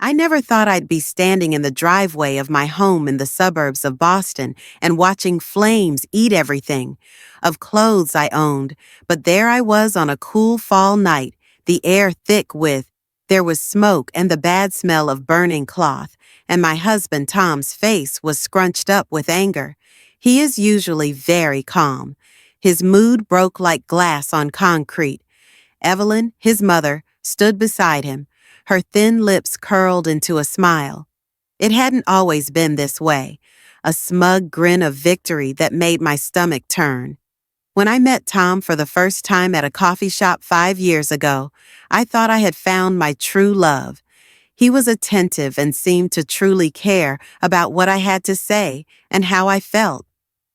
I never thought I'd be standing in the driveway of my home in the suburbs of Boston and watching flames eat everything, of clothes I owned, but there I was on a cool fall night, the air thick with, there was smoke and the bad smell of burning cloth, and my husband Tom's face was scrunched up with anger. He is usually very calm. His mood broke like glass on concrete. Evelyn, his mother, stood beside him, her thin lips curled into a smile. It hadn't always been this way, a smug grin of victory that made my stomach turn. When I met Tom for the first time at a coffee shop 5 years ago, I thought I had found my true love. He was attentive and seemed to truly care about what I had to say and how I felt.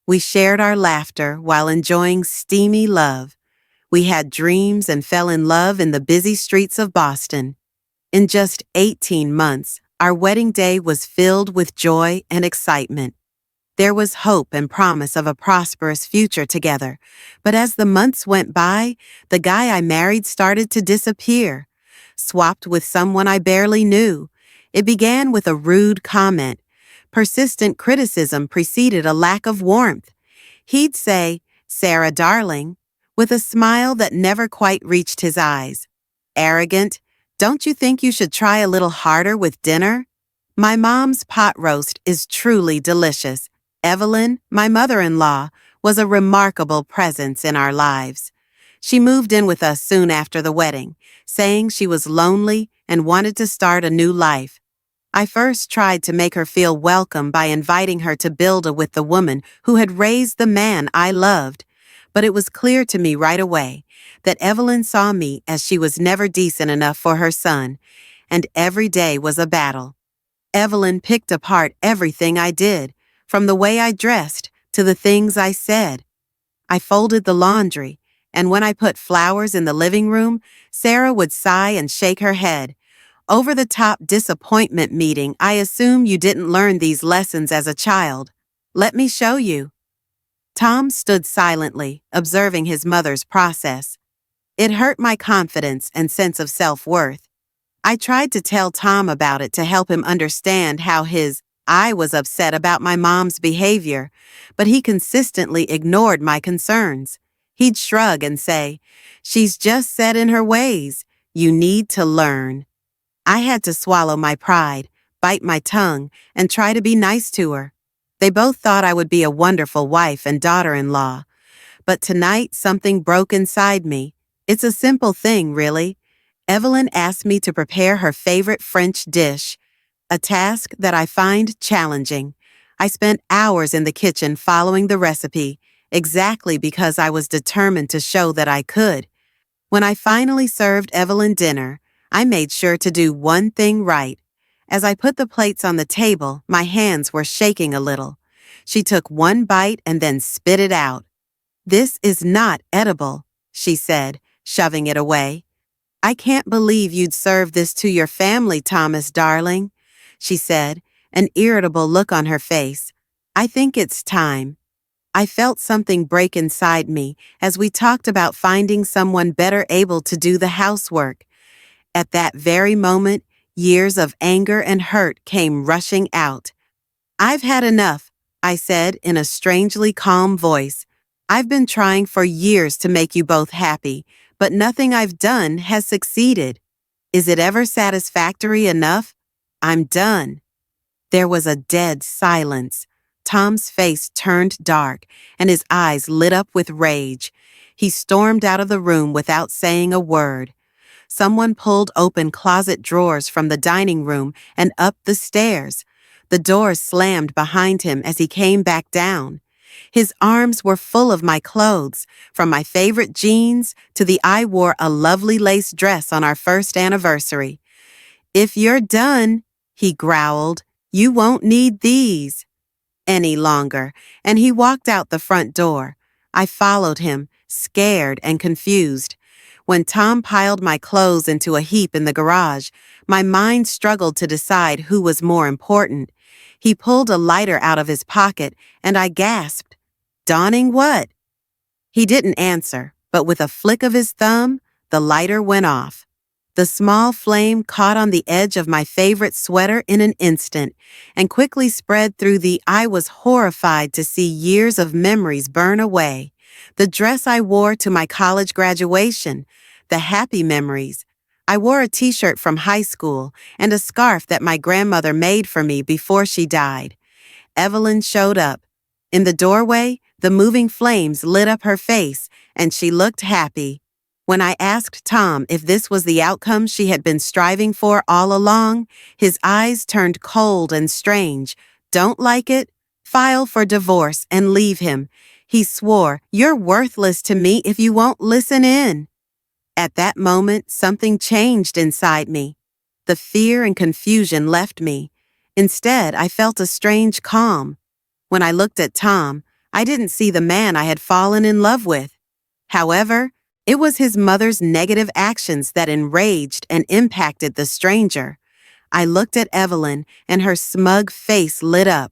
We shared our laughter while enjoying steamy love. We had dreams and fell in love in the busy streets of Boston. In just 18 months, our wedding day was filled with joy and excitement. There was hope and promise of a prosperous future together, but as the months went by, the guy I married started to disappear, swapped with someone I barely knew. It began with a rude comment. Persistent criticism preceded a lack of warmth. He'd say, "Sarah, darling," with a smile that never quite reached his eyes. Arrogant, "Don't you think you should try a little harder with dinner?" My mom's pot roast is truly delicious. Evelyn, my mother-in-law, was a remarkable presence in our lives. She moved in with us soon after the wedding, saying she was lonely and wanted to start a new life. I first tried to make her feel welcome by inviting her to build with the woman who had raised the man I loved, but it was clear to me right away that Evelyn saw me as she was never decent enough for her son, and every day was a battle. Evelyn picked apart everything I did, from the way I dressed to the things I said. I folded the laundry, and when I put flowers in the living room, Sarah would sigh and shake her head. Over-the-top disappointment meeting. I assume you didn't learn these lessons as a child. Let me show you. Tom stood silently, observing his mother's process. It hurt my confidence and sense of self-worth. I tried to tell Tom about it to help him understand how I was upset about my mom's behavior, but he consistently ignored my concerns. He'd shrug and say, "She's just set in her ways. You need to learn." I had to swallow my pride, bite my tongue, and try to be nice to her. They both thought I would be a wonderful wife and daughter-in-law. But tonight, something broke inside me. It's a simple thing, really. Evelyn asked me to prepare her favorite French dish, a task that I find challenging. I spent hours in the kitchen following the recipe, exactly because I was determined to show that I could. When I finally served Evelyn dinner, I made sure to do one thing right. As I put the plates on the table, my hands were shaking a little. She took one bite and then spit it out. "This is not edible," she said, shoving it away. "I can't believe you'd serve this to your family, Thomas, darling," she said, an irritable look on her face. "I think it's time." I felt something break inside me as we talked about finding someone better able to do the housework. At that very moment, years of anger and hurt came rushing out. "I've had enough," I said in a strangely calm voice. "I've been trying for years to make you both happy, but nothing I've done has succeeded. Is it ever satisfactory enough? I'm done." There was a dead silence. Tom's face turned dark, and his eyes lit up with rage. He stormed out of the room without saying a word. Someone pulled open closet drawers from the dining room and up the stairs. The doors slammed behind him as he came back down. His arms were full of my clothes, from my favorite jeans to the I wore a lovely lace dress on our first anniversary. "If you're done," he growled, "you won't need these any longer," and he walked out the front door. I followed him, scared and confused. When Tom piled my clothes into a heap in the garage, my mind struggled to decide who was more important. He pulled a lighter out of his pocket, and I gasped, "Dawning what?" He didn't answer, but with a flick of his thumb, the lighter went off. The small flame caught on the edge of my favorite sweater in an instant and quickly spread through I was horrified to see years of memories burn away. The dress I wore to my college graduation, the happy memories. I wore a t-shirt from high school and a scarf that my grandmother made for me before she died. Evelyn showed up. In the doorway, the moving flames lit up her face, and she looked happy. When I asked Tom if this was the outcome she had been striving for all along, his eyes turned cold and strange. Don't like it? File for divorce and leave him. He swore, "You're worthless to me if you won't listen in." At that moment, something changed inside me. The fear and confusion left me. Instead, I felt a strange calm. When I looked at Tom, I didn't see the man I had fallen in love with. However, it was his mother's negative actions that enraged and impacted the stranger. I looked at Evelyn, and her smug face lit up.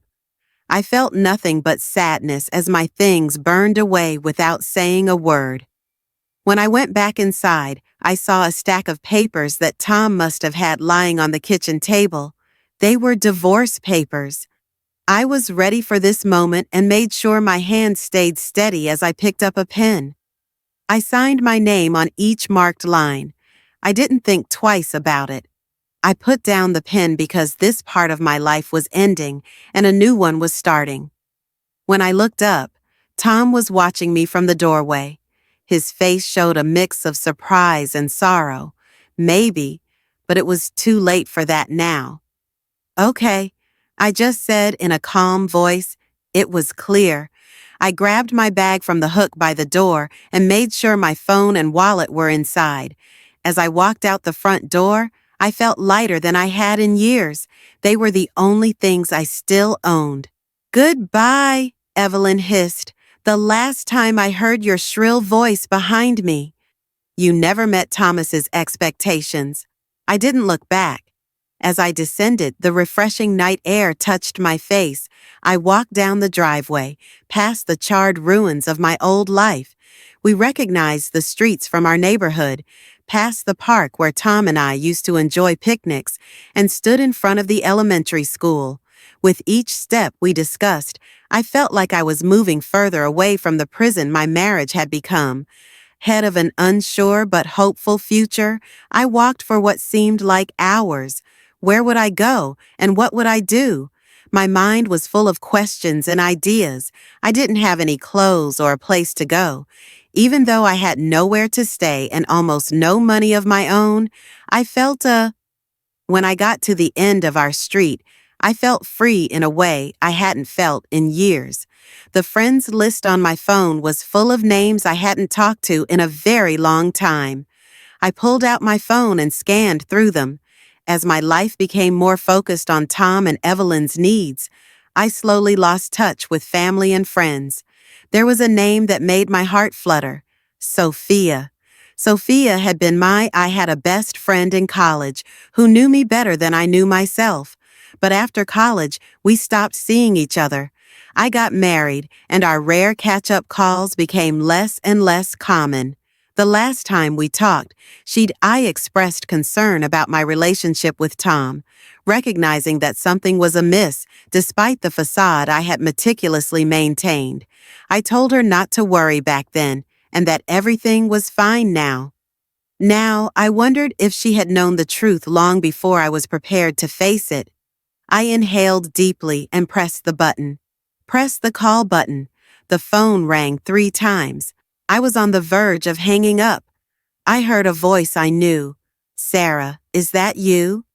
I felt nothing but sadness as my things burned away without saying a word. When I went back inside, I saw a stack of papers that Tom must have had lying on the kitchen table. They were divorce papers. I was ready for this moment and made sure my hand stayed steady as I picked up a pen. I signed my name on each marked line. I didn't think twice about it. I put down the pen because this part of my life was ending and a new one was starting. When I looked up, Tom was watching me from the doorway. His face showed a mix of surprise and sorrow. Maybe, but it was too late for that now. "Okay," I just said in a calm voice. It was clear. I grabbed my bag from the hook by the door and made sure my phone and wallet were inside. As I walked out the front door, I felt lighter than I had in years. They were the only things I still owned. "Goodbye," Evelyn hissed. "The last time I heard your shrill voice behind me." You never met Thomas's expectations. I didn't look back. As I descended, the refreshing night air touched my face. I walked down the driveway, past the charred ruins of my old life. We recognized the streets from our neighborhood, past the park where Tom and I used to enjoy picnics, and stood in front of the elementary school. With each step we discussed, I felt like I was moving further away from the prison my marriage had become. Head of an unsure but hopeful future, I walked for what seemed like hours. Where would I go, and what would I do? My mind was full of questions and ideas. I didn't have any clothes or a place to go. Even though I had nowhere to stay and almost no money of my own, I felt When I got to the end of our street, I felt free in a way I hadn't felt in years. The friends list on my phone was full of names I hadn't talked to in a very long time. I pulled out my phone and scanned through them. As my life became more focused on Tom and Evelyn's needs, I slowly lost touch with family and friends. There was a name that made my heart flutter: Sophia. Sophia had been I had a best friend in college who knew me better than I knew myself. But after college, we stopped seeing each other. I got married, and our rare catch-up calls became less and less common. The last time we talked, I expressed concern about my relationship with Tom, recognizing that something was amiss despite the facade I had meticulously maintained. I told her not to worry back then and that everything was fine now. Now, I wondered if she had known the truth long before I was prepared to face it. I inhaled deeply and pressed the button. Press the call button. The phone rang 3 times. I was on the verge of hanging up. I heard a voice I knew. "Sarah, is that you?"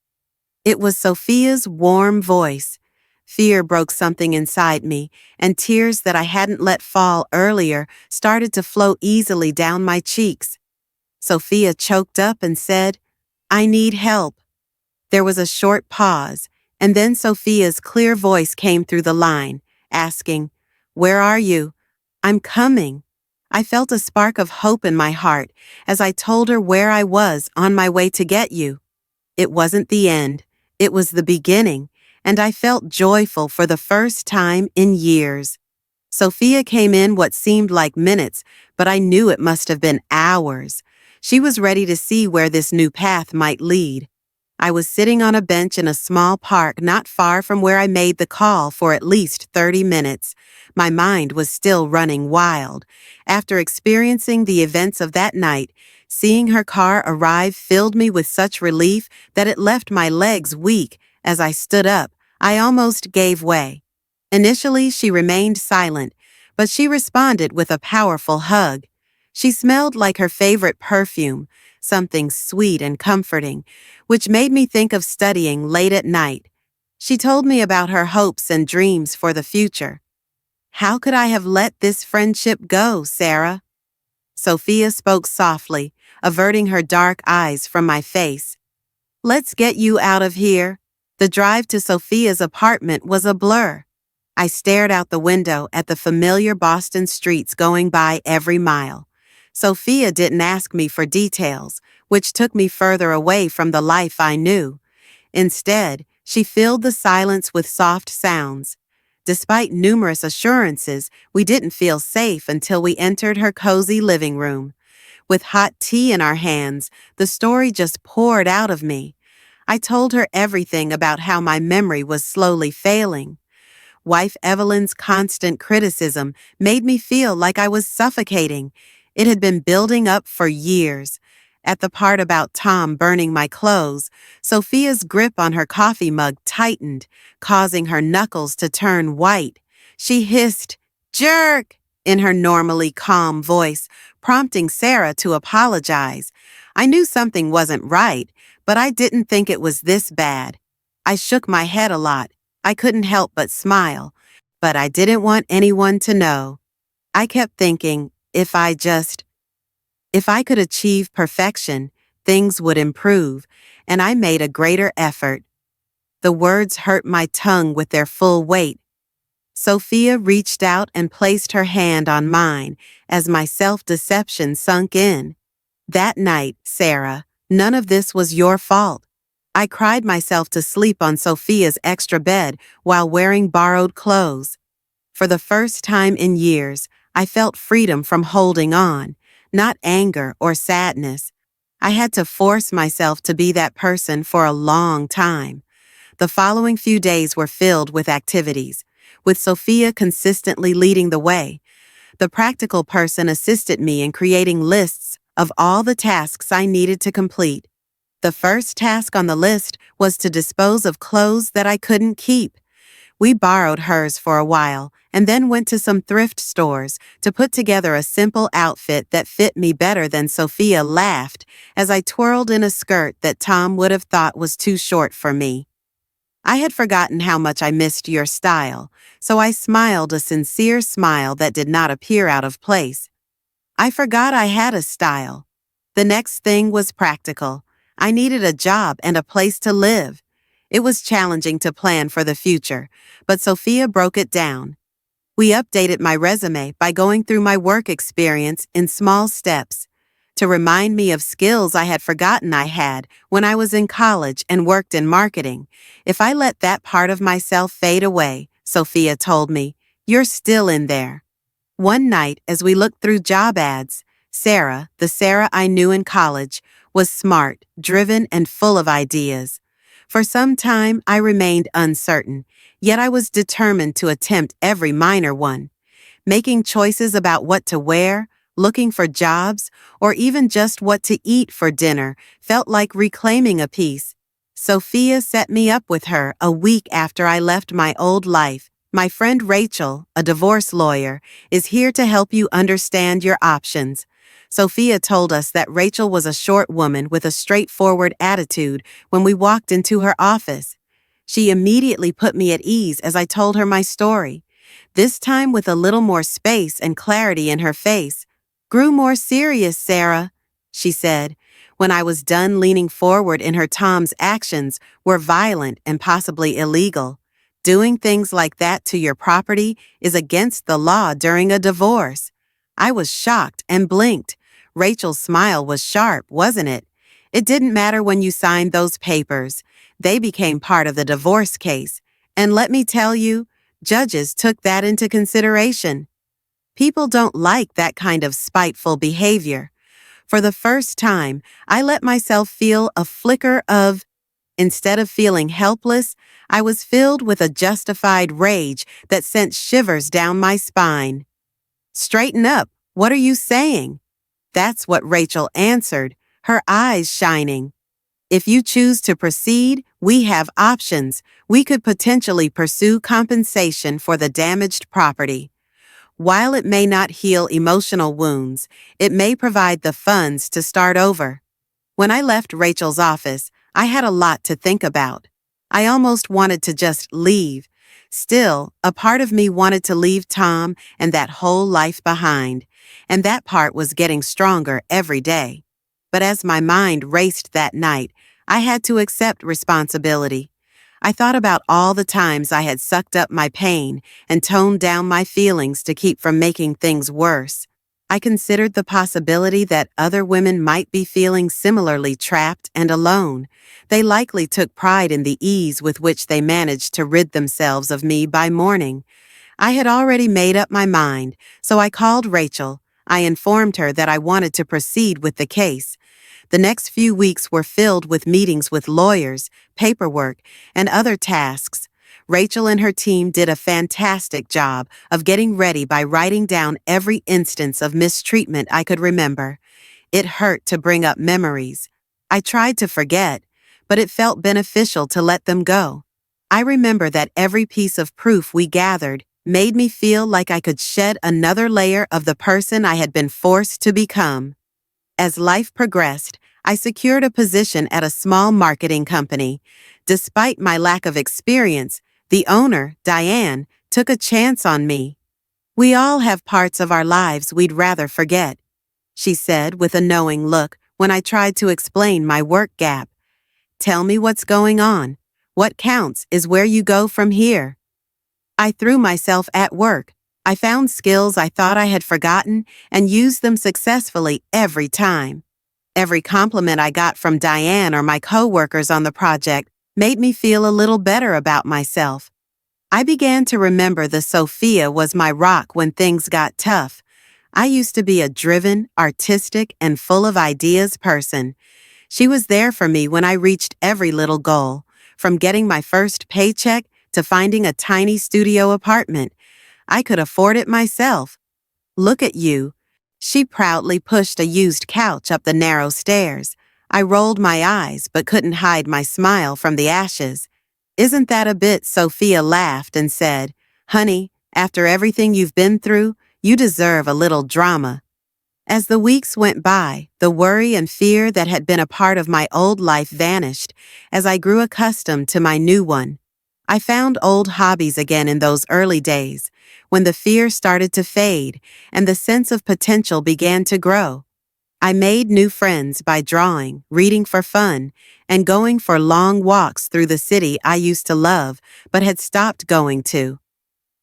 It was Sophia's warm voice. Fear broke something inside me, and tears that I hadn't let fall earlier started to flow easily down my cheeks. Sophia choked up and said, "I need help." There was a short pause, and then Sophia's clear voice came through the line, asking, "Where are you?" "I'm coming." I felt a spark of hope in my heart as I told her where I was on my way to get you. It wasn't the end. It was the beginning, and I felt joyful for the first time in years. Sophia came in what seemed like minutes, but I knew it must have been hours. She was ready to see where this new path might lead. I was sitting on a bench in a small park not far from where I made the call for at least 30 minutes. My mind was still running wild. After experiencing the events of that night, seeing her car arrive filled me with such relief that it left my legs weak. As I stood up, I almost gave way. Initially, she remained silent, but she responded with a powerful hug. She smelled like her favorite perfume, something sweet and comforting, which made me think of studying late at night. She told me about her hopes and dreams for the future. How could I have let this friendship go, Sarah? Sophia spoke softly, averting her dark eyes from my face. Let's get you out of here. The drive to Sophia's apartment was a blur. I stared out the window at the familiar Boston streets going by every mile. Sophia didn't ask me for details, which took me further away from the life I knew. Instead, she filled the silence with soft sounds. Despite numerous assurances, we didn't feel safe until we entered her cozy living room. With hot tea in our hands, the story just poured out of me. I told her everything about how my memory was slowly failing. Wife Evelyn's constant criticism made me feel like I was suffocating. It had been building up for years. At the part about Tom burning my clothes, Sophia's grip on her coffee mug tightened, causing her knuckles to turn white. She hissed, "Jerk!" in her normally calm voice, prompting Sarah to apologize. I knew something wasn't right, but I didn't think it was this bad. I shook my head a lot. I couldn't help but smile, but I didn't want anyone to know. I kept thinking, if I could achieve perfection, things would improve, and I made a greater effort. The words hurt my tongue with their full weight. Sophia reached out and placed her hand on mine as my self-deception sunk in. That night, Sarah, none of this was your fault. I cried myself to sleep on Sophia's extra bed while wearing borrowed clothes. For the first time in years, I felt freedom from holding on, not anger or sadness. I had to force myself to be that person for a long time. The following few days were filled with activities, with Sophia consistently leading the way. The practical person assisted me in creating lists of all the tasks I needed to complete. The first task on the list was to dispose of clothes that I couldn't keep. We borrowed hers for a while and then went to some thrift stores to put together a simple outfit that fit me better than Sophia laughed as I twirled in a skirt that Tom would have thought was too short for me. I had forgotten how much I missed your style, so I smiled a sincere smile that did not appear out of place. I forgot I had a style. The next thing was practical. I needed a job and a place to live. It was challenging to plan for the future, but Sophia broke it down. We updated my resume by going through my work experience in small steps to remind me of skills I had forgotten I had when I was in college and worked in marketing. If I let that part of myself fade away, Sophia told me, you're still in there. One night, as we looked through job ads, Sarah, the Sarah I knew in college, was smart, driven, and full of ideas. For some time, I remained uncertain, yet I was determined to attempt every minor one. Making choices about what to wear, looking for jobs, or even just what to eat for dinner felt like reclaiming a piece. Sophia set me up with her a week after I left my old life. My friend Rachel, a divorce lawyer, is here to help you understand your options. Sophia told us that Rachel was a short woman with a straightforward attitude when we walked into her office. She immediately put me at ease as I told her my story, this time with a little more space and clarity in her face. "Grew more serious, Sarah," she said, when I was done leaning forward in her. "Tom's actions were violent and possibly illegal. Doing things like that to your property is against the law during a divorce." I was shocked and blinked. Rachel's smile was sharp, wasn't it? It didn't matter when you signed those papers. They became part of the divorce case. And let me tell you, judges took that into consideration. People don't like that kind of spiteful behavior. For the first time, I let myself feel a flicker of, instead of feeling helpless, I was filled with a justified rage that sent shivers down my spine. Straighten up, what are you saying? That's what Rachel answered, her eyes shining. If you choose to proceed, we have options. We could potentially pursue compensation for the damaged property. While it may not heal emotional wounds, it may provide the funds to start over. When I left Rachel's office, I had a lot to think about. I almost wanted to just leave. Still, a part of me wanted to leave Tom and that whole life behind, and that part was getting stronger every day. But as my mind raced that night, I had to accept responsibility. I thought about all the times I had sucked up my pain and toned down my feelings to keep from making things worse. I considered the possibility that other women might be feeling similarly trapped and alone. They likely took pride in the ease with which they managed to rid themselves of me by morning. I had already made up my mind, so I called Rachel. I informed her that I wanted to proceed with the case. The next few weeks were filled with meetings with lawyers, paperwork, and other tasks. Rachel and her team did a fantastic job of getting ready by writing down every instance of mistreatment I could remember. It hurt to bring up memories. I tried to forget, but it felt beneficial to let them go. I remember that every piece of proof we gathered made me feel like I could shed another layer of the person I had been forced to become. As life progressed, I secured a position at a small marketing company. Despite my lack of experience, the owner, Diane, took a chance on me. "We all have parts of our lives we'd rather forget," she said with a knowing look when I tried to explain my work gap. "Tell me what's going on. What counts is where you go from here." I threw myself at work. I found skills I thought I had forgotten and used them successfully every time. Every compliment I got from Diane or my coworkers on the project made me feel a little better about myself. I began to remember that Sophia was my rock when things got tough. I used to be a driven, artistic, and full of ideas person. She was there for me when I reached every little goal, from getting my first paycheck to finding a tiny studio apartment. I could afford it myself. "Look at you." She proudly pushed a used couch up the narrow stairs. I rolled my eyes but couldn't hide my smile from the ashes. "Isn't that a bit?" Sophia laughed and said, "Honey, after everything you've been through, you deserve a little drama." As the weeks went by, the worry and fear that had been a part of my old life vanished as I grew accustomed to my new one. I found old hobbies again in those early days, when the fear started to fade and the sense of potential began to grow. I made new friends by drawing, reading for fun, and going for long walks through the city I used to love but had stopped going to.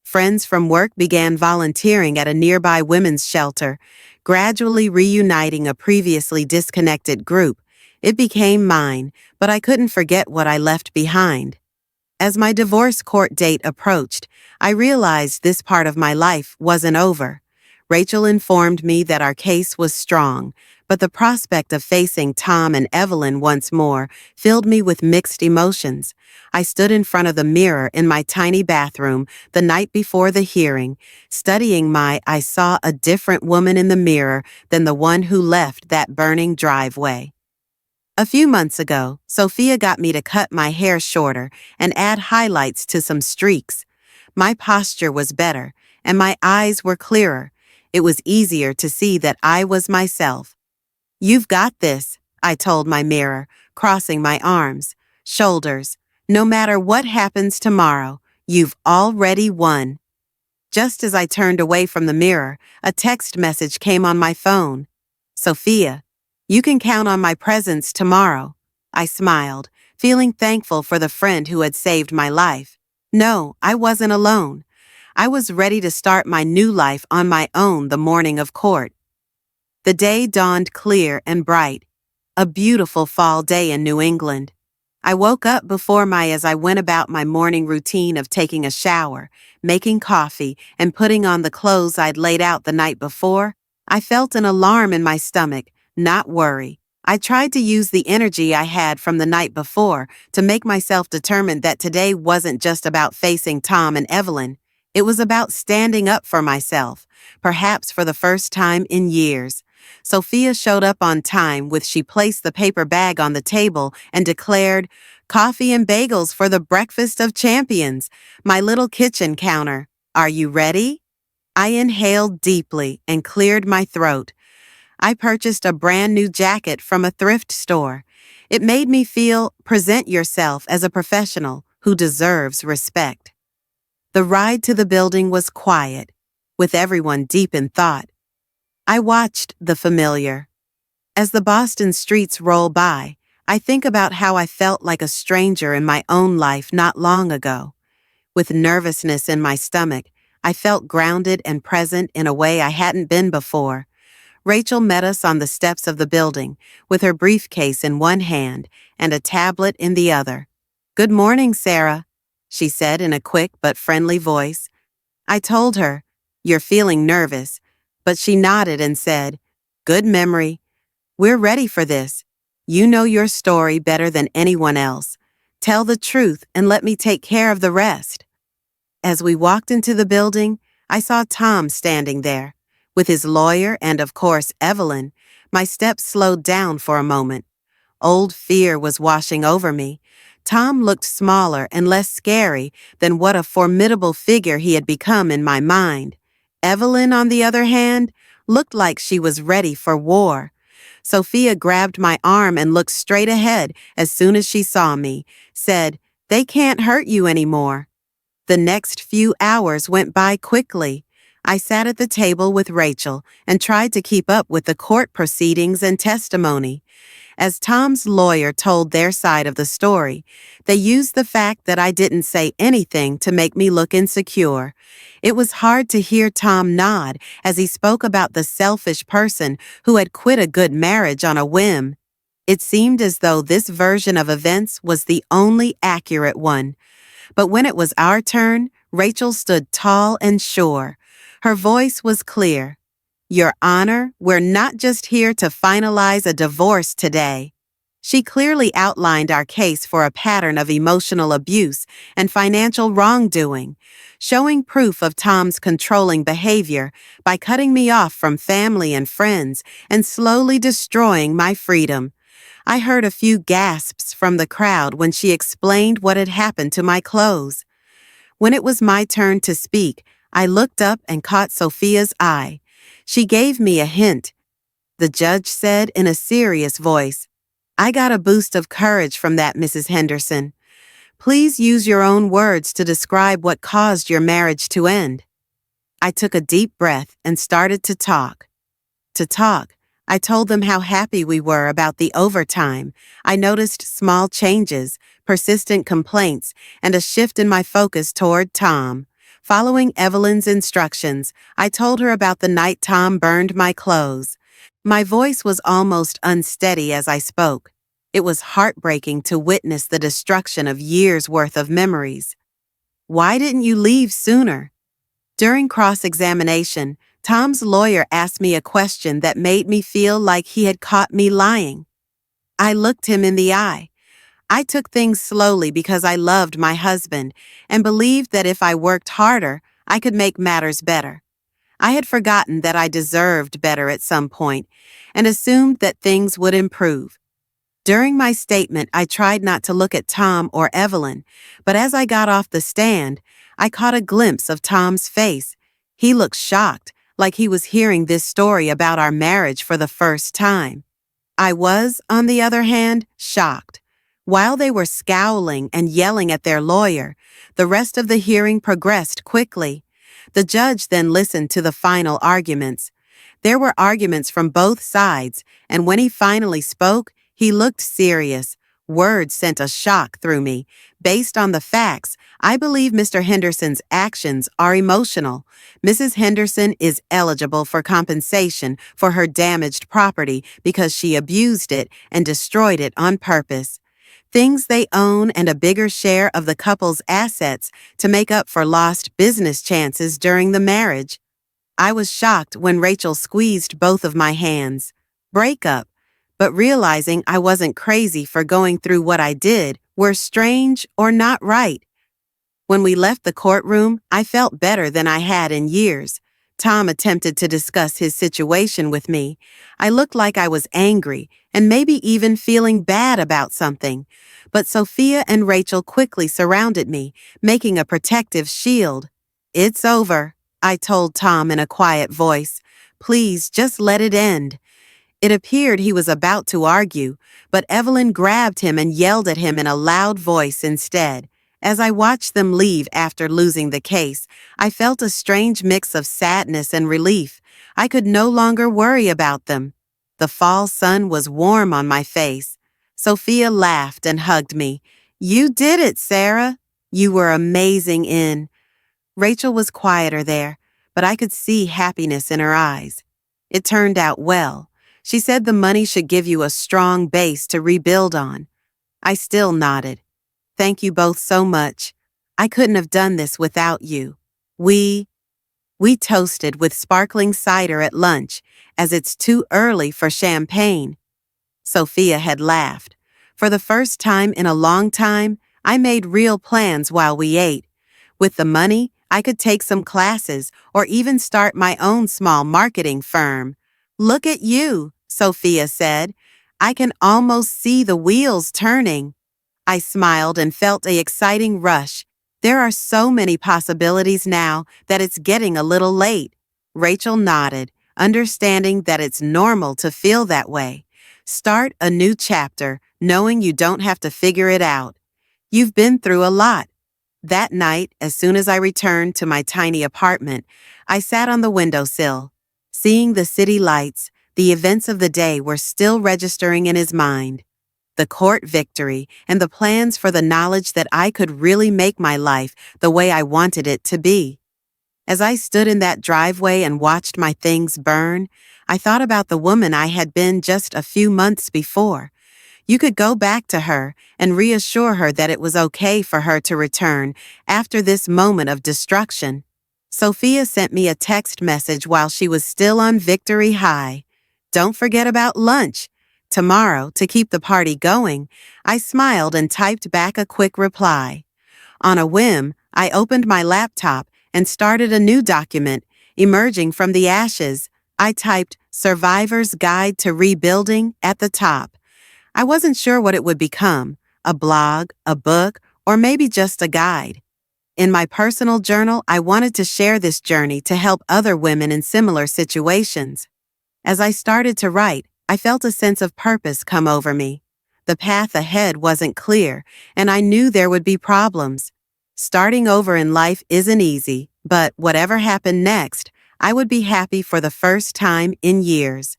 Friends from work began volunteering at a nearby women's shelter, gradually reuniting a previously disconnected group. It became mine, but I couldn't forget what I left behind. As my divorce court date approached, I realized this part of my life wasn't over. Rachel informed me that our case was strong, but the prospect of facing Tom and Evelyn once more filled me with mixed emotions. I stood in front of the mirror in my tiny bathroom the night before the hearing, studying I saw a different woman in the mirror than the one who left that burning driveway. A few months ago, Sophia got me to cut my hair shorter and add highlights to some streaks. My posture was better, and my eyes were clearer. It was easier to see that I was myself. "You've got this," I told my mirror, crossing my arms, shoulders. "No matter what happens tomorrow, you've already won." Just as I turned away from the mirror, a text message came on my phone. "Sophia, you can count on my presence tomorrow." I smiled, feeling thankful for the friend who had saved my life. No, I wasn't alone. I was ready to start my new life on my own the morning of court. The day dawned clear and bright, a beautiful fall day in New England. I woke up as I went about my morning routine of taking a shower, making coffee, and putting on the clothes I'd laid out the night before. I felt an alarm in my stomach, not worry. I tried to use the energy I had from the night before to make myself determined that today wasn't just about facing Tom and Evelyn. It was about standing up for myself, perhaps for the first time in years. Sophia showed up on time with she placed the paper bag on the table and declared, "Coffee and bagels for the breakfast of champions, my little kitchen counter. Are you ready?" I inhaled deeply and cleared my throat. I purchased a brand new jacket from a thrift store. It made me feel, present yourself as a professional who deserves respect. The ride to the building was quiet, with everyone deep in thought. I watched the familiar. As the Boston streets roll by, I think about how I felt like a stranger in my own life not long ago. With nervousness in my stomach, I felt grounded and present in a way I hadn't been before. Rachel met us on the steps of the building, with her briefcase in one hand and a tablet in the other. "Good morning, Sarah," she said in a quick but friendly voice. I told her, "You're feeling nervous," but she nodded and said, "Good memory. We're ready for this. You know your story better than anyone else. Tell the truth and let me take care of the rest." As we walked into the building, I saw Tom standing there. With his lawyer and, of course, Evelyn, my steps slowed down for a moment. Old fear was washing over me. Tom looked smaller and less scary than what a formidable figure he had become in my mind. Evelyn, on the other hand, looked like she was ready for war. Sophia grabbed my arm and looked straight ahead as soon as she saw me, said, "They can't hurt you anymore." The next few hours went by quickly. I sat at the table with Rachel and tried to keep up with the court proceedings and testimony. As Tom's lawyer told their side of the story, they used the fact that I didn't say anything to make me look insecure. It was hard to hear Tom nod as he spoke about the selfish person who had quit a good marriage on a whim. It seemed as though this version of events was the only accurate one. But when it was our turn, Rachel stood tall and sure. Her voice was clear. "Your Honor, we're not just here to finalize a divorce today." She clearly outlined our case for a pattern of emotional abuse and financial wrongdoing, showing proof of Tom's controlling behavior by cutting me off from family and friends and slowly destroying my freedom. I heard a few gasps from the crowd when she explained what had happened to my clothes. When it was my turn to speak, I looked up and caught Sophia's eye. She gave me a hint. The judge said in a serious voice, "I got a boost of courage from that, Mrs. Henderson. Please use your own words to describe what caused your marriage to end." I took a deep breath and started to talk. I told them how happy we were about the overtime. I noticed small changes, persistent complaints, and a shift in my focus toward Tom. Following Evelyn's instructions, I told her about the night Tom burned my clothes. My voice was almost unsteady as I spoke. It was heartbreaking to witness the destruction of years' worth of memories. "Why didn't you leave sooner?" During cross-examination, Tom's lawyer asked me a question that made me feel like he had caught me lying. I looked him in the eye. I took things slowly because I loved my husband and believed that if I worked harder, I could make matters better. I had forgotten that I deserved better at some point and assumed that things would improve. During my statement, I tried not to look at Tom or Evelyn, but as I got off the stand, I caught a glimpse of Tom's face. He looked shocked, like he was hearing this story about our marriage for the first time. I was, on the other hand, shocked. While they were scowling and yelling at their lawyer, the rest of the hearing progressed quickly. The judge then listened to the final arguments. There were arguments from both sides, and when he finally spoke, he looked serious. Words sent a shock through me. Based on the facts, I believe Mr. Henderson's actions are emotional. Mrs. Henderson is eligible for compensation for her damaged property because she abused it and destroyed it on purpose. Things they own and a bigger share of the couple's assets to make up for lost business chances during the marriage. I was shocked when Rachel squeezed both of my hands. "Breakup. but realizing I wasn't crazy for going through what I did were strange or not right. When we left the courtroom, I felt better than I had in years. Tom attempted to discuss his situation with me. I looked like I was angry and maybe even feeling bad about something. But Sophia and Rachel quickly surrounded me, making a protective shield. "It's over," I told Tom in a quiet voice. "Please, just let it end." It appeared he was about to argue, but Evelyn grabbed him and yelled at him in a loud voice instead. As I watched them leave after losing the case, I felt a strange mix of sadness and relief. I could no longer worry about them. The fall sun was warm on my face. Sophia laughed and hugged me. "You did it, Sarah. You were amazing in—" Rachel was quieter there, but I could see happiness in her eyes. "It turned out well. She said the money should give you a strong base to rebuild on." I still nodded. "Thank you both so much. I couldn't have done this without you." We toasted with sparkling cider at lunch, as it's too early for champagne. Sophia had laughed. For the first time in a long time, I made real plans while we ate. With the money, I could take some classes or even start my own small marketing firm. "Look at you," Sophia said. "I can almost see the wheels turning." I smiled and felt an exciting rush. There are so many possibilities now that it's getting a little late. Rachel nodded, understanding that it's normal to feel that way. Start a new chapter, knowing you don't have to figure it out. You've been through a lot. That night, as soon as I returned to my tiny apartment, I sat on the windowsill. Seeing the city lights, the events of the day were still registering in his mind. The court victory and the plans for the knowledge that I could really make my life the way I wanted it to be. As I stood in that driveway and watched my things burn, I thought about the woman I had been just a few months before. You could go back to her and reassure her that it was okay for her to return after this moment of destruction. Sophia sent me a text message while she was still on Victory High. "Don't forget about lunch tomorrow to keep the party going." I smiled and typed back a quick reply. On a whim, I opened my laptop and started a new document, Emerging from the Ashes. I typed "Survivor's Guide to Rebuilding" at the top. I wasn't sure what it would become, a blog, a book, or maybe just a guide. In my personal journal, I wanted to share this journey to help other women in similar situations. As I started to write, I felt a sense of purpose come over me. The path ahead wasn't clear, and I knew there would be problems. Starting over in life isn't easy, but whatever happened next, I would be happy for the first time in years.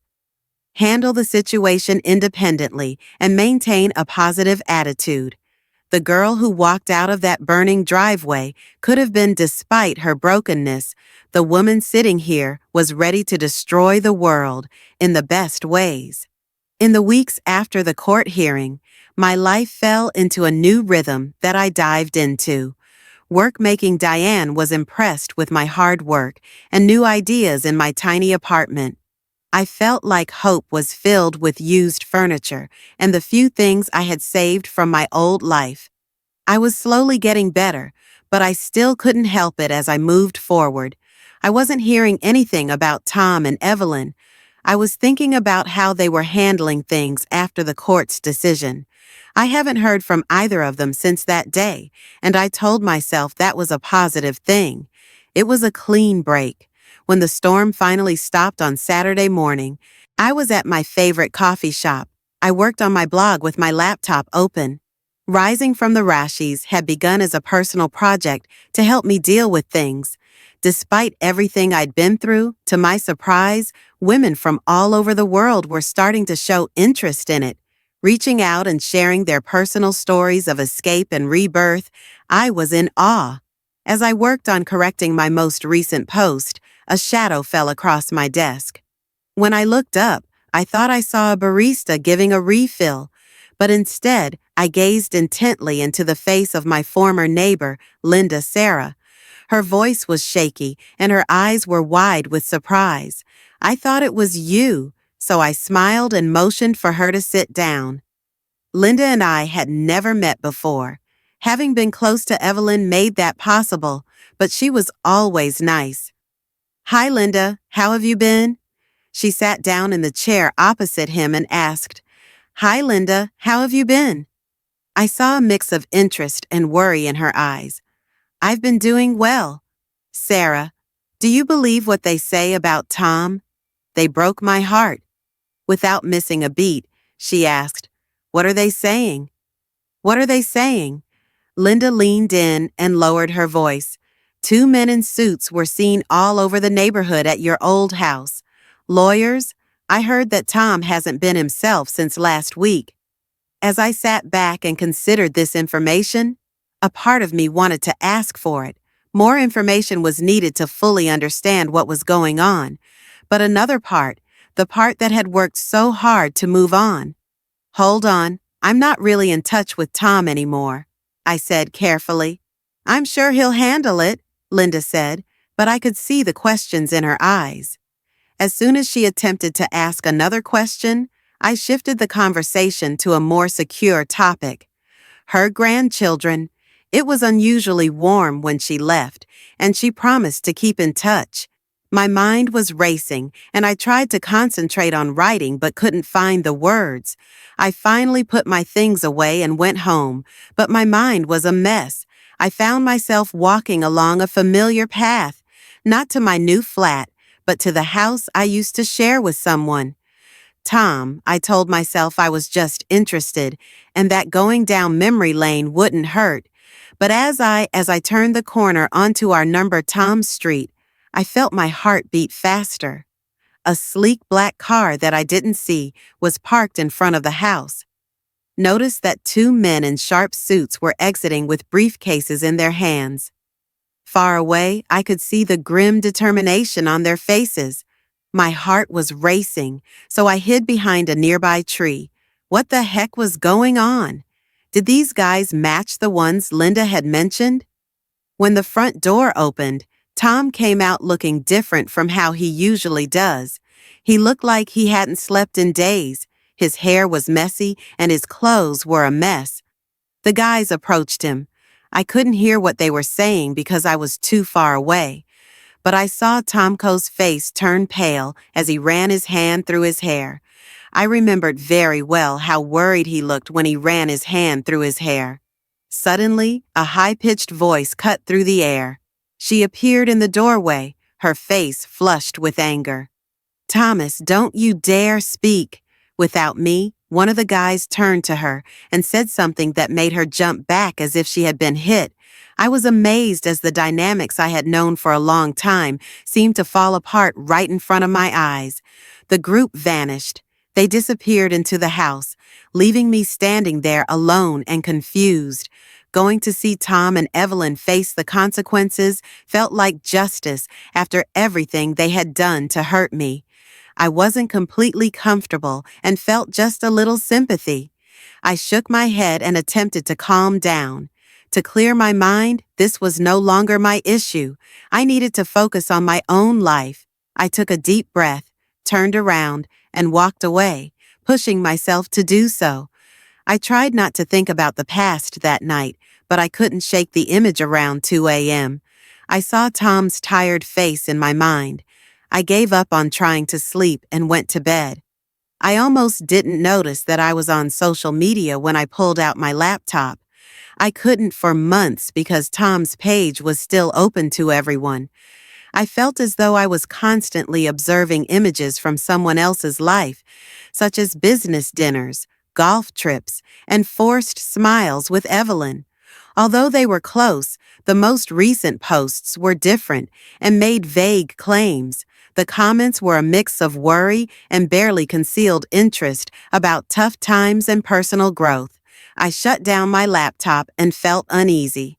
Handle the situation independently and maintain a positive attitude. The girl who walked out of that burning driveway could have been despite her brokenness. The woman sitting here was ready to destroy the world in the best ways. In the weeks after the court hearing, my life fell into a new rhythm that I dived into. Work-making Diane was impressed with my hard work and new ideas in my tiny apartment. I felt like hope was filled with used furniture and the few things I had saved from my old life. I was slowly getting better, but I still couldn't help it as I moved forward. I wasn't hearing anything about Tom and Evelyn. I was thinking about how they were handling things after the court's decision. I haven't heard from either of them since that day, and I told myself that was a positive thing. It was a clean break. When the storm finally stopped on Saturday morning, I was at my favorite coffee shop. I worked on my blog with my laptop open. Rising from the Rashies had begun as a personal project to help me deal with things. Despite everything I'd been through, to my surprise, women from all over the world were starting to show interest in it. Reaching out and sharing their personal stories of escape and rebirth, I was in awe. As I worked on correcting my most recent post, a shadow fell across my desk. When I looked up, I thought I saw a barista giving a refill, but instead, I gazed intently into the face of my former neighbor, Linda Sarah. Her voice was shaky, and her eyes were wide with surprise. "I thought it was you," So I smiled and motioned for her to sit down. Linda and I had never met before. Having been close to Evelyn made that possible, but she was always nice. "Hi, Linda. How have you been?" She sat down in the chair opposite him and asked, "Hi, Linda. How have you been?" I saw a mix of interest and worry in her eyes. "I've been doing well." "Sarah, do you believe what they say about Tom? They broke my heart." Without missing a beat, she asked, "What are they saying?" "What are they saying?" Linda leaned in and lowered her voice. "Two men in suits were seen all over the neighborhood at your old house. Lawyers, I heard that Tom hasn't been himself since last week." As I sat back and considered this information, a part of me wanted to ask for it. More information was needed to fully understand what was going on. But another part, the part that had worked so hard to move on. "Hold on, I'm not really in touch with Tom anymore," I said carefully. "I'm sure he'll handle it," Linda said, but I could see the questions in her eyes. As soon as she attempted to ask another question, I shifted the conversation to a more secure topic. Her grandchildren. It was unusually warm when she left, and she promised to keep in touch. My mind was racing, and I tried to concentrate on writing but couldn't find the words. I finally put my things away and went home, but my mind was a mess. I found myself walking along a familiar path, not to my new flat, but to the house I used to share with someone. Tom, I told myself I was just interested, and that going down memory lane wouldn't hurt. But as I turned the corner onto our number Tom Street, I felt my heart beat faster. A sleek black car that I didn't see was parked in front of the house. Noticed that two men in sharp suits were exiting with briefcases in their hands. Far away, I could see the grim determination on their faces. My heart was racing, so I hid behind a nearby tree. What the heck was going on? Did these guys match the ones Linda had mentioned? When the front door opened, Tom came out looking different from how he usually does. He looked like he hadn't slept in days. His hair was messy and his clothes were a mess. The guys approached him. I couldn't hear what they were saying because I was too far away. But I saw Tomko's face turn pale as he ran his hand through his hair. I remembered very well how worried he looked when he ran his hand through his hair. Suddenly, a high-pitched voice cut through the air. She appeared in the doorway, her face flushed with anger. "Thomas, don't you dare speak." Without me, one of the guys turned to her and said something that made her jump back as if she had been hit. I was amazed as the dynamics I had known for a long time seemed to fall apart right in front of my eyes. The group vanished. They disappeared into the house, leaving me standing there alone and confused. Going to see Tom and Evelyn face the consequences felt like justice after everything they had done to hurt me. I wasn't completely comfortable and felt just a little sympathy. I shook my head and attempted to calm down. To clear my mind, this was no longer my issue. I needed to focus on my own life. I took a deep breath, turned around, and walked away, pushing myself to do so. I tried not to think about the past that night, but I couldn't shake the image around 2 a.m. I saw Tom's tired face in my mind. I gave up on trying to sleep and went to bed. I almost didn't notice that I was on social media when I pulled out my laptop. I couldn't for months because Tom's page was still open to everyone. I felt as though I was constantly observing images from someone else's life, such as business dinners, golf trips, and forced smiles with Evelyn. Although they were close, the most recent posts were different and made vague claims. The comments were a mix of worry and barely concealed interest about tough times and personal growth. I shut down my laptop and felt uneasy.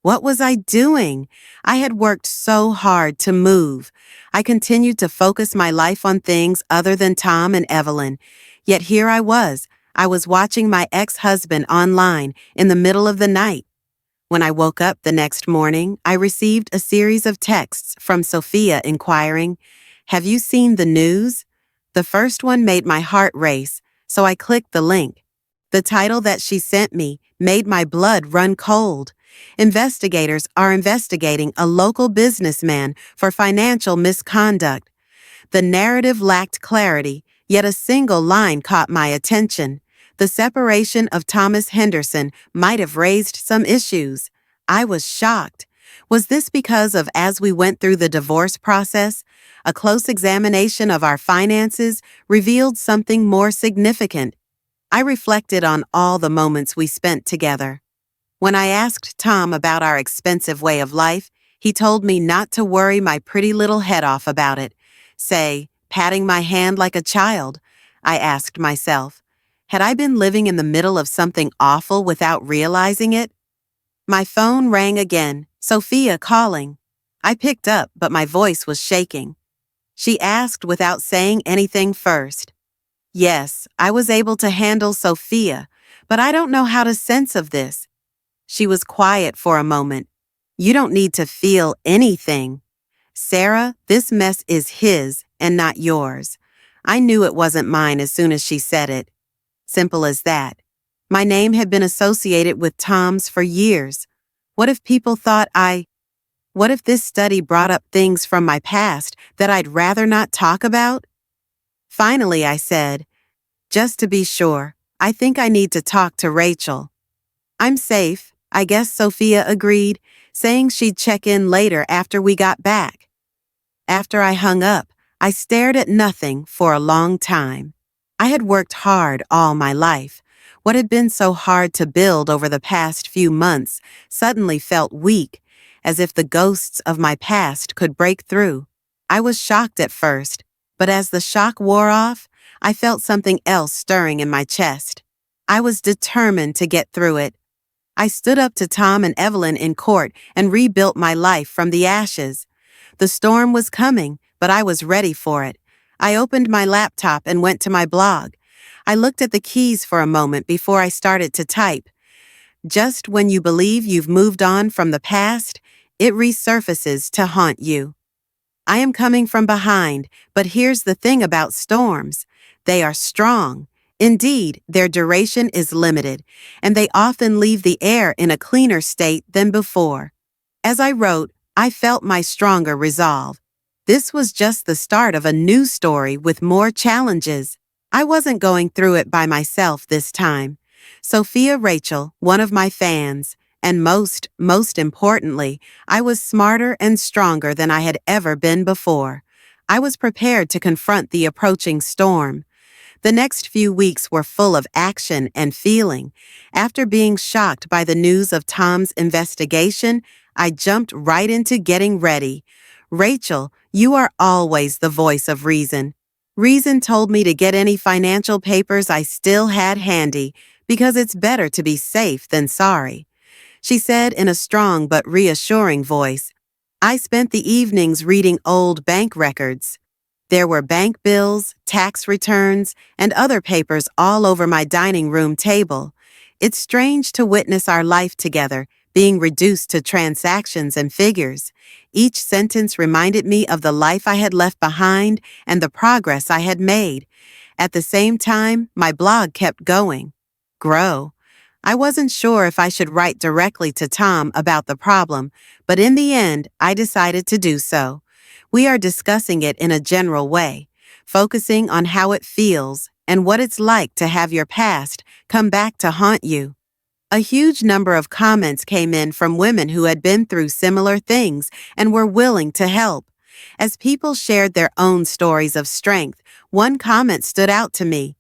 What was I doing? I had worked so hard to move. I continued to focus my life on things other than Tom and Evelyn. Yet here I was watching my ex-husband online in the middle of the night. When I woke up the next morning, I received a series of texts from Sophia inquiring, "Have you seen the news?" The first one made my heart race, so I clicked the link. The title that she sent me made my blood run cold. Investigators are investigating a local businessman for financial misconduct. The narrative lacked clarity, yet a single line caught my attention. The separation of Thomas Henderson might have raised some issues. I was shocked. Was this because of as we went through the divorce process, a close examination of our finances revealed something more significant? I reflected on all the moments we spent together. When I asked Tom about our expensive way of life, he told me not to worry my pretty little head off about it. Say, patting my hand like a child. I asked myself, had I been living in the middle of something awful without realizing it? My phone rang again, Sophia calling. I picked up, but my voice was shaking. She asked without saying anything first. Yes, I was able to handle Sophia, but I don't know how to sense of this. She was quiet for a moment. You don't need to feel anything. Sarah, this mess is his and not yours. I knew it wasn't mine as soon as she said it. Simple as that. My name had been associated with Tom's for years. What if people thought What if this study brought up things from my past that I'd rather not talk about? Finally, I said, just to be sure, I think I need to talk to Rachel. I'm safe, I guess Sophia agreed, saying she'd check in later after we got back. After I hung up, I stared at nothing for a long time. I had worked hard all my life. What had been so hard to build over the past few months suddenly felt weak, as if the ghosts of my past could break through. I was shocked at first, but as the shock wore off, I felt something else stirring in my chest. I was determined to get through it. I stood up to Tom and Evelyn in court and rebuilt my life from the ashes. The storm was coming, but I was ready for it. I opened my laptop and went to my blog. I looked at the keys for a moment before I started to type. Just when you believe you've moved on from the past, it resurfaces to haunt you. I am coming from behind, but here's the thing about storms. They are strong. Indeed, their duration is limited, and they often leave the air in a cleaner state than before. As I wrote, I felt my stronger resolve. This was just the start of a new story with more challenges. I wasn't going through it by myself this time. Sophia Rachel, one of my fans, and most importantly, I was smarter and stronger than I had ever been before. I was prepared to confront the approaching storm. The next few weeks were full of action and feeling. After being shocked by the news of Tom's investigation, I jumped right into getting ready. Rachel, you are always the voice of reason. Reason told me to get any financial papers I still had handy, because it's better to be safe than sorry. She said in a strong but reassuring voice. I spent the evenings reading old bank records. There were bank bills, tax returns, and other papers all over my dining room table. It's strange to witness our life together, being reduced to transactions and figures. Each sentence reminded me of the life I had left behind and the progress I had made. At the same time, my blog kept going. Grow. I wasn't sure if I should write directly to Tom about the problem, but in the end, I decided to do so. We are discussing it in a general way, focusing on how it feels and what it's like to have your past come back to haunt you. A huge number of comments came in from women who had been through similar things and were willing to help. As people shared their own stories of strength, one comment stood out to me.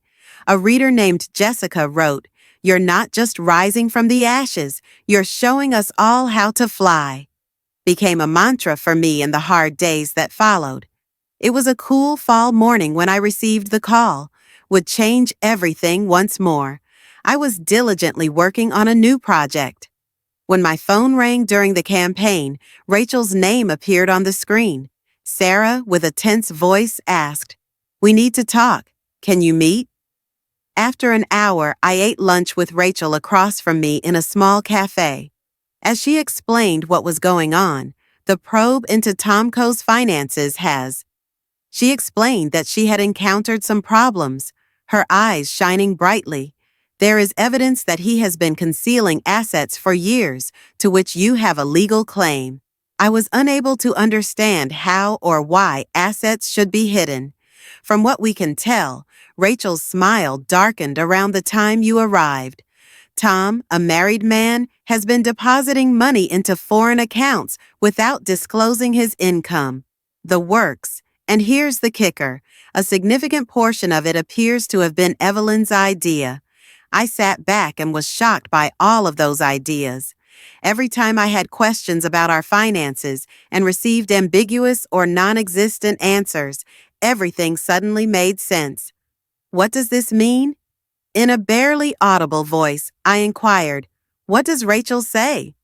A reader named Jessica wrote, "You're not just rising from the ashes, you're showing us all how to fly." Became a mantra for me in the hard days that followed. It was a cool fall morning when I received the call. Would change everything once more. I was diligently working on a new project. When my phone rang during the campaign, Rachel's name appeared on the screen. Sarah, with a tense voice, asked, "We need to talk. Can you meet?" After an hour, I ate lunch with Rachel across from me in a small cafe. As she explained what was going on, the probe into Tomco's finances has She explained that she had encountered some problems, her eyes shining brightly. There is evidence that he has been concealing assets for years, to which you have a legal claim. I was unable to understand how or why assets should be hidden. From what we can tell, Rachel's smile darkened around the time you arrived. Tom, a married man, has been depositing money into foreign accounts without disclosing his income. The works. And here's the kicker. A significant portion of it appears to have been Evelyn's idea. I sat back and was shocked by all of those ideas. Every time I had questions about our finances and received ambiguous or non-existent answers, everything suddenly made sense. What does this mean? In a barely audible voice, I inquired, "What does Rachel say?"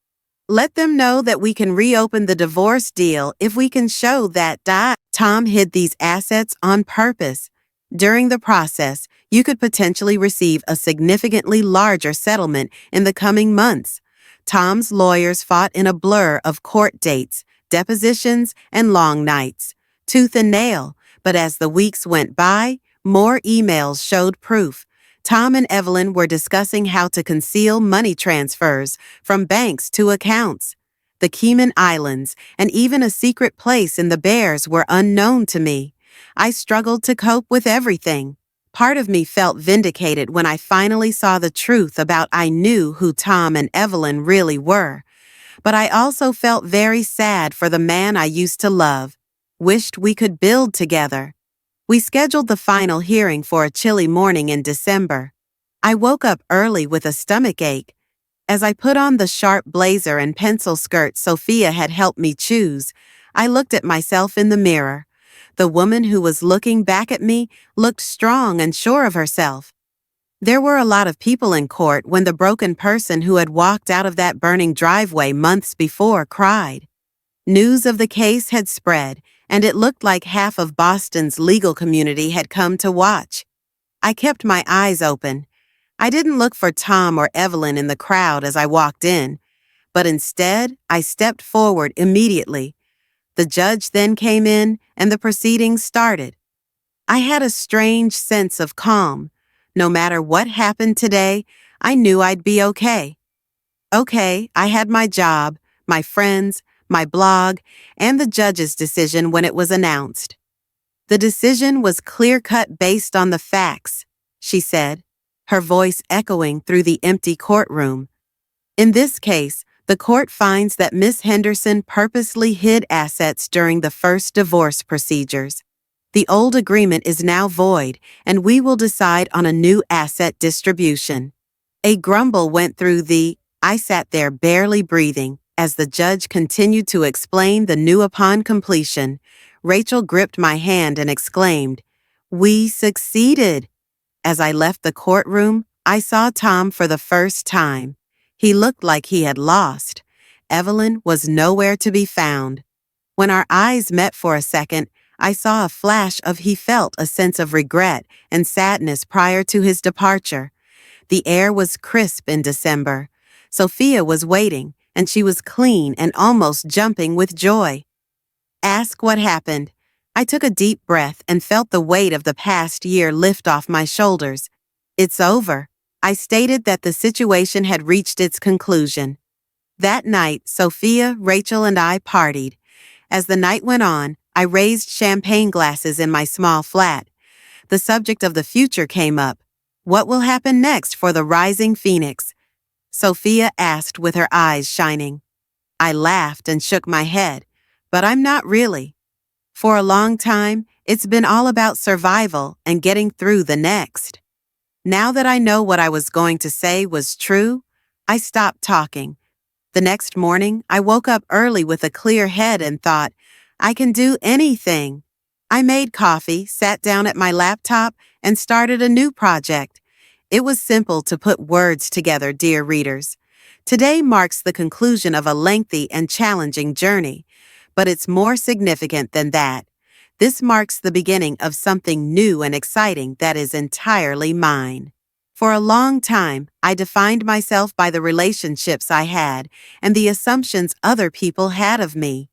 "Let them know that we can reopen the divorce deal if we can show that Tom hid these assets on purpose. During the process, you could potentially receive a significantly larger settlement in the coming months." Tom's lawyers fought in a blur of court dates, depositions, and long nights, tooth and nail, but as the weeks went by, more emails showed proof. Tom and Evelyn were discussing how to conceal money transfers from banks to accounts. The Cayman Islands and even a secret place in the Bears were unknown to me. I struggled to cope with everything. Part of me felt vindicated when I finally saw the truth about I knew who Tom and Evelyn really were. But I also felt very sad for the man I used to love. Wished we could build together. We scheduled the final hearing for a chilly morning in December. I woke up early with a stomach ache. As I put on the sharp blazer and pencil skirt Sophia had helped me choose, I looked at myself in the mirror. The woman who was looking back at me looked strong and sure of herself. There were a lot of people in court when the broken person who had walked out of that burning driveway months before cried. News of the case had spread, and it looked like half of Boston's legal community had come to watch. I kept my eyes open. I didn't look for Tom or Evelyn in the crowd as I walked in, but instead I stepped forward immediately. The judge then came in, and the proceedings started. I had a strange sense of calm. No matter what happened today, I knew I'd be okay. Okay, I had my job, my friends, my blog, and the judge's decision when it was announced. "The decision was clear-cut based on the facts," she said, her voice echoing through the empty courtroom. "In this case, the court finds that Miss Henderson purposely hid assets during the first divorce procedures. The old agreement is now void, and we will decide on a new asset distribution." A grumble went through I sat there barely breathing. As the judge continued to explain the new upon completion, Rachel gripped my hand and exclaimed, "We succeeded!" As I left the courtroom, I saw Tom for the first time. He looked like he had lost. Evelyn was nowhere to be found. When our eyes met for a second, I saw a flash of he felt a sense of regret and sadness prior to his departure. The air was crisp in December. Sophia was waiting, and she was clean and almost jumping with joy. "Ask what happened." I took a deep breath and felt the weight of the past year lift off my shoulders. "It's over." I stated that the situation had reached its conclusion. That night, Sophia, Rachel, and I partied. As the night went on, I raised champagne glasses in my small flat. The subject of the future came up. What will happen next for the rising phoenix? Sophia asked with her eyes shining. I laughed and shook my head, but I'm not really. For a long time, it's been all about survival and getting through the next. Now that I know what I was going to say was true, I stopped talking. The next morning, I woke up early with a clear head and thought, I can do anything. I made coffee, sat down at my laptop, and started a new project. It was simple to put words together, dear readers. Today marks the conclusion of a lengthy and challenging journey, but it's more significant than that. This marks the beginning of something new and exciting that is entirely mine. For a long time, I defined myself by the relationships I had and the assumptions other people had of me.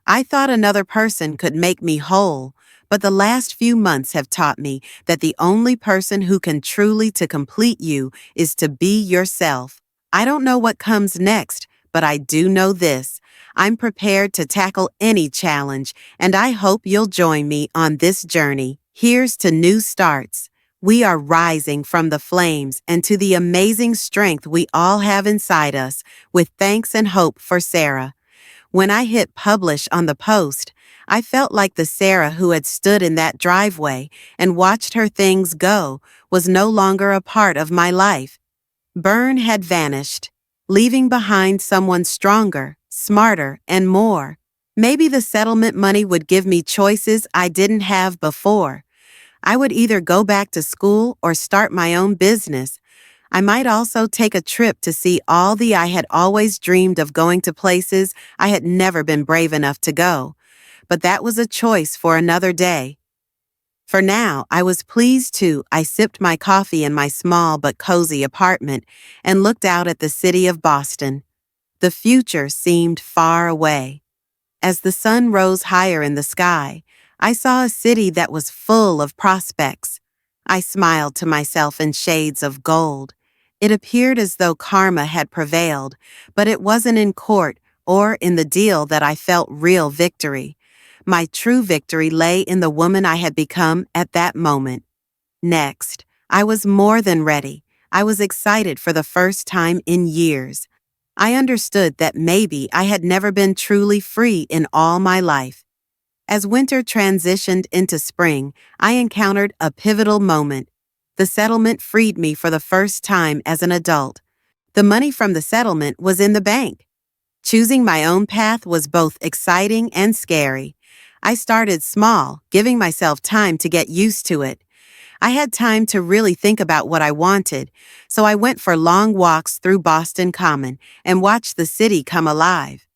I thought another person could make me whole, But the last few months have taught me that the only person who can truly to complete you is to be yourself. I don't know what comes next, but I do know this. I'm prepared to tackle any challenge, and I hope you'll join me on this journey. Here's to new starts. We are rising from the flames and to the amazing strength we all have inside us, with thanks and hope for Sarah. When I hit publish on the post, I felt like the Sarah who had stood in that driveway and watched her things go was no longer a part of my life. Byrne had vanished, leaving behind someone stronger, smarter, and more. Maybe the settlement money would give me choices I didn't have before. I would either go back to school or start my own business. I might also take a trip to see all the I had always dreamed of going to places I had never been brave enough to go. But that was a choice for another day. For now, I was pleased too. I sipped my coffee in my small but cozy apartment and looked out at the city of Boston. The future seemed far away. As the sun rose higher in the sky, I saw a city that was full of prospects. I smiled to myself in shades of gold. It appeared as though karma had prevailed, but it wasn't in court or in the deal that I felt real victory. My true victory lay in the woman I had become at that moment. Next, I was more than ready. I was excited for the first time in years. I understood that maybe I had never been truly free in all my life. As winter transitioned into spring, I encountered a pivotal moment. The settlement freed me for the first time as an adult. The money from the settlement was in the bank. Choosing my own path was both exciting and scary. I started small, giving myself time to get used to it. I had time to really think about what I wanted, so I went for long walks through Boston Common and watched the city come alive.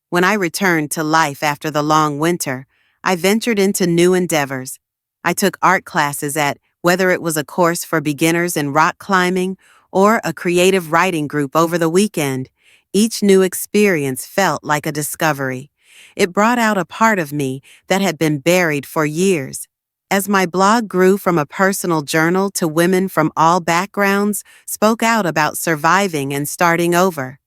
When I returned to life after the long winter, I ventured into new endeavors. I took art classes at whether it was a course for beginners in rock climbing or a creative writing group over the weekend. Each new experience felt like a discovery. It brought out a part of me that had been buried for years. As my blog grew from a personal journal to women from all backgrounds spoke out about surviving and starting over.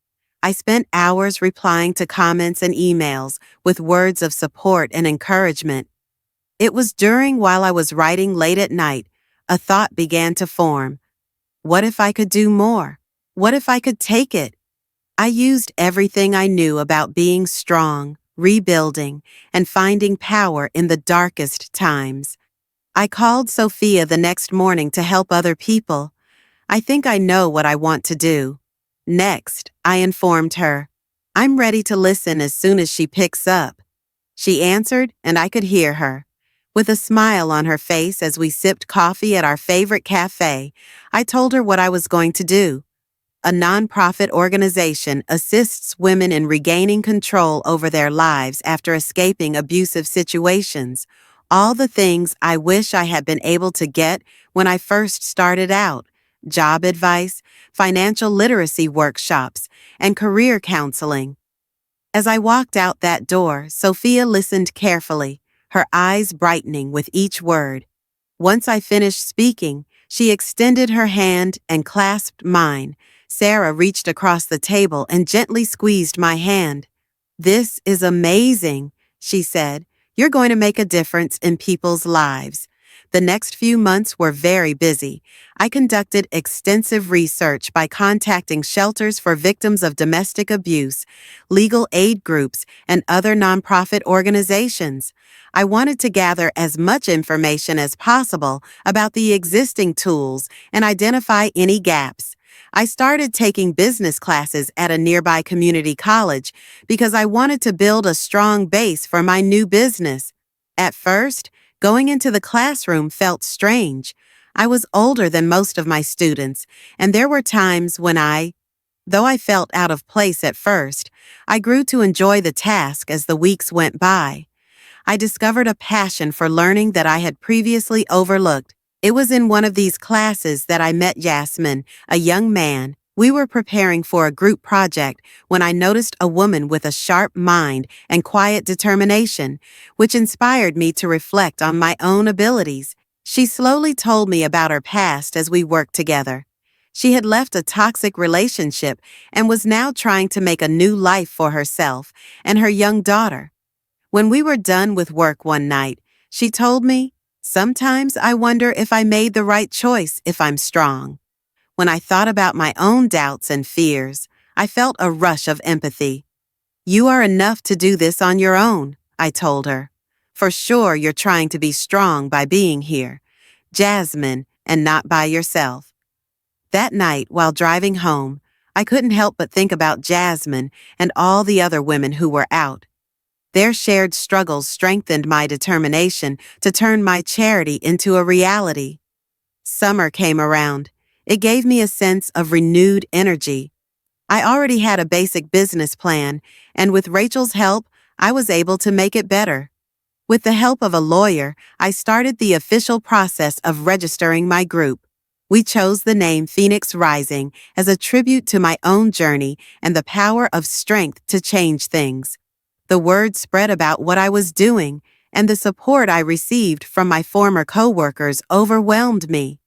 I spent hours replying to comments and emails with words of support and encouragement. It was while I was writing late at night, a thought began to form. What if I could do more? What if I could take it? I used everything I knew about being strong, rebuilding, and finding power in the darkest times. I called Sophia the next morning to help other people. I think I know what I want to do. Next, I informed her. I'm ready to listen as soon as she picks up. She answered, and I could hear her. With a smile on her face as we sipped coffee at our favorite cafe, I told her what I was going to do. A nonprofit organization assists women in regaining control over their lives after escaping abusive situations. All the things I wish I had been able to get when I first started out. Job advice, financial literacy workshops, and career counseling. As I walked out that door, Sophia listened carefully, her eyes brightening with each word. Once I finished speaking, she extended her hand and clasped mine. Sarah reached across the table and gently squeezed my hand. "This is amazing," she said. "You're going to make a difference in people's lives." The next few months were very busy. I conducted extensive research by contacting shelters for victims of domestic abuse, legal aid groups, and other nonprofit organizations. I wanted to gather as much information as possible about the existing tools and identify any gaps. I started taking business classes at a nearby community college because I wanted to build a strong base for my new business. At first, going into the classroom felt strange. I was older than most of my students, and there were times when though I felt out of place at first, I grew to enjoy the task as the weeks went by. I discovered a passion for learning that I had previously overlooked. It was in one of these classes that I met Yasmin, a young man, We were preparing for a group project when I noticed a woman with a sharp mind and quiet determination, which inspired me to reflect on my own abilities. She slowly told me about her past as we worked together. She had left a toxic relationship and was now trying to make a new life for herself and her young daughter. When we were done with work one night, she told me, "Sometimes I wonder if I made the right choice if I'm strong." When I thought about my own doubts and fears, I felt a rush of empathy. "You are enough to do this on your own," I told her. "For sure you're trying to be strong by being here, Jasmine, and not by yourself." That night, while driving home, I couldn't help but think about Jasmine and all the other women who were out. Their shared struggles strengthened my determination to turn my charity into a reality. Summer came around. It gave me a sense of renewed energy. I already had a basic business plan, and with Rachel's help, I was able to make it better. With the help of a lawyer, I started the official process of registering my group. We chose the name Phoenix Rising as a tribute to my own journey and the power of strength to change things. The word spread about what I was doing, and the support I received from my former coworkers overwhelmed me.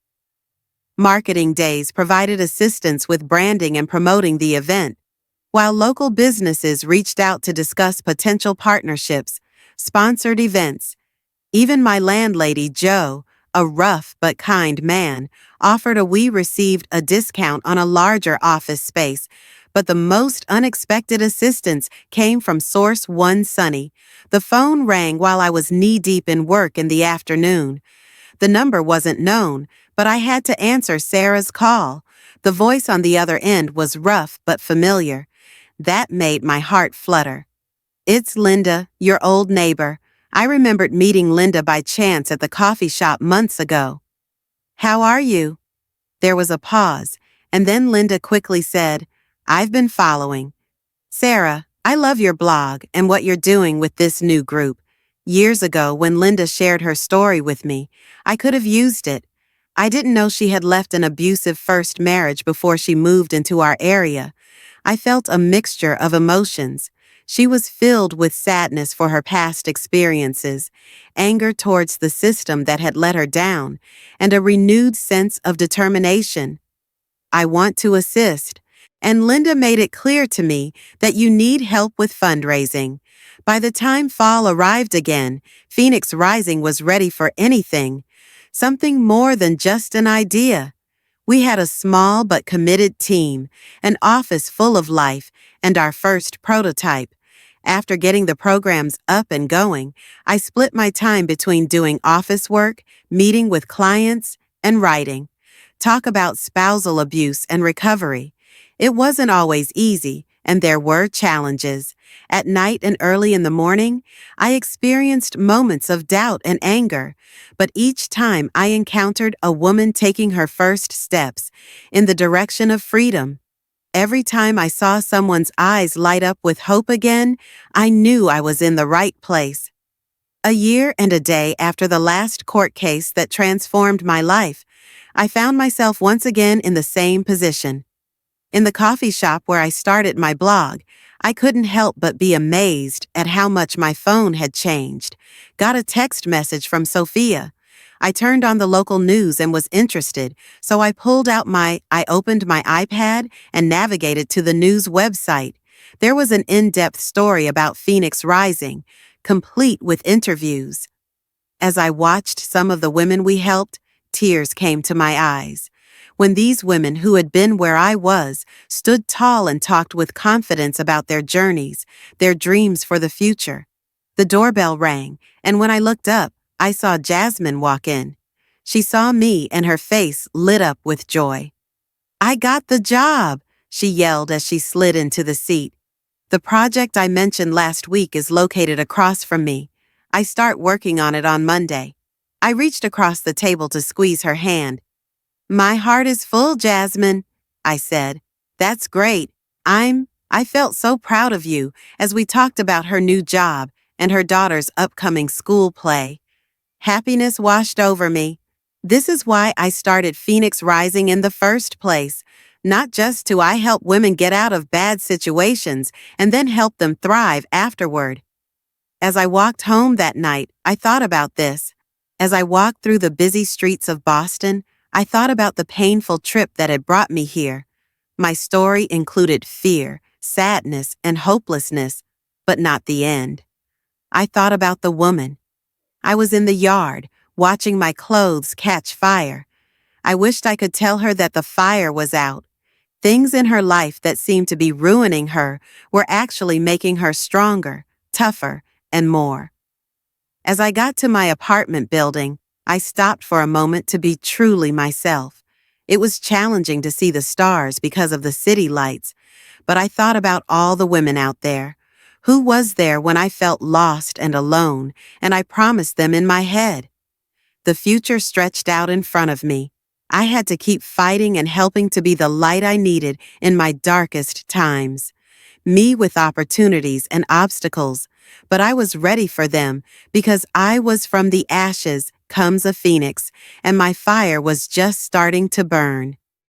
Marketing days provided assistance with branding and promoting the event, while local businesses reached out to discuss potential partnerships, sponsored events. Even my landlady, Joe, a rough but kind man, offered we received a discount on a larger office space, but the most unexpected assistance came from Source One Sunny. The phone rang while I was knee-deep in work in the afternoon. The number wasn't known, but I had to answer Sarah's call. The voice on the other end was rough but familiar. That made my heart flutter. "It's Linda, your old neighbor. I remembered meeting Linda by chance at the coffee shop months ago." "How are you?" There was a pause, and then Linda quickly said, "I've been following. Sarah, I love your blog and what you're doing with this new group. Years ago, when Linda shared her story with me, I could have used it. I didn't know she had left an abusive first marriage before she moved into our area. I felt a mixture of emotions. She was filled with sadness for her past experiences, anger towards the system that had let her down, and a renewed sense of determination. "I want to assist." And Linda made it clear to me that you need help with fundraising. By the time fall arrived again, Phoenix Rising was ready for anything, something more than just an idea. We had a small but committed team, an office full of life, and our first prototype. After getting the programs up and going, I split my time between doing office work, meeting with clients, and writing. Talk about spousal abuse and recovery. It wasn't always easy, and there were challenges. At night and early in the morning, I experienced moments of doubt and anger, but each time I encountered a woman taking her first steps in the direction of freedom. Every time I saw someone's eyes light up with hope again, I knew I was in the right place. A year and a day after the last court case that transformed my life, I found myself once again in the same position. In the coffee shop where I started my blog, I couldn't help but be amazed at how much my phone had changed. Got a text message from Sophia. I turned on the local news and was interested, so I opened my iPad and navigated to the news website. There was an in-depth story about Phoenix Rising, complete with interviews. As I watched some of the women we helped, tears came to my eyes. When these women who had been where I was stood tall and talked with confidence about their journeys, their dreams for the future. The doorbell rang, and when I looked up, I saw Jasmine walk in. She saw me and her face lit up with joy. "I got the job," she yelled as she slid into the seat. "The project I mentioned last week is located across from me. I start working on it on Monday." I reached across the table to squeeze her hand. "My heart is full, Jasmine," I said. "That's great. I felt so proud of you as we talked about her new job and her daughter's upcoming school play. Happiness washed over me. This is why I started Phoenix Rising in the first place. Not just do I help women get out of bad situations and then help them thrive afterward. As I walked home that night, I thought about this. As I walked through the busy streets of Boston, I thought about the painful trip that had brought me here. My story included fear, sadness, and hopelessness, but not the end. I thought about the woman. I was in the yard, watching my clothes catch fire. I wished I could tell her that the fire was out. Things in her life that seemed to be ruining her were actually making her stronger, tougher, and more. As I got to my apartment building, I stopped for a moment to be truly myself. It was challenging to see the stars because of the city lights, but I thought about all the women out there. Who was there when I felt lost and alone, and I promised them in my head? The future stretched out in front of me. I had to keep fighting and helping to be the light I needed in my darkest times. Me with opportunities and obstacles, but I was ready for them because I was from the ashes comes a phoenix, and my fire was just starting to burn.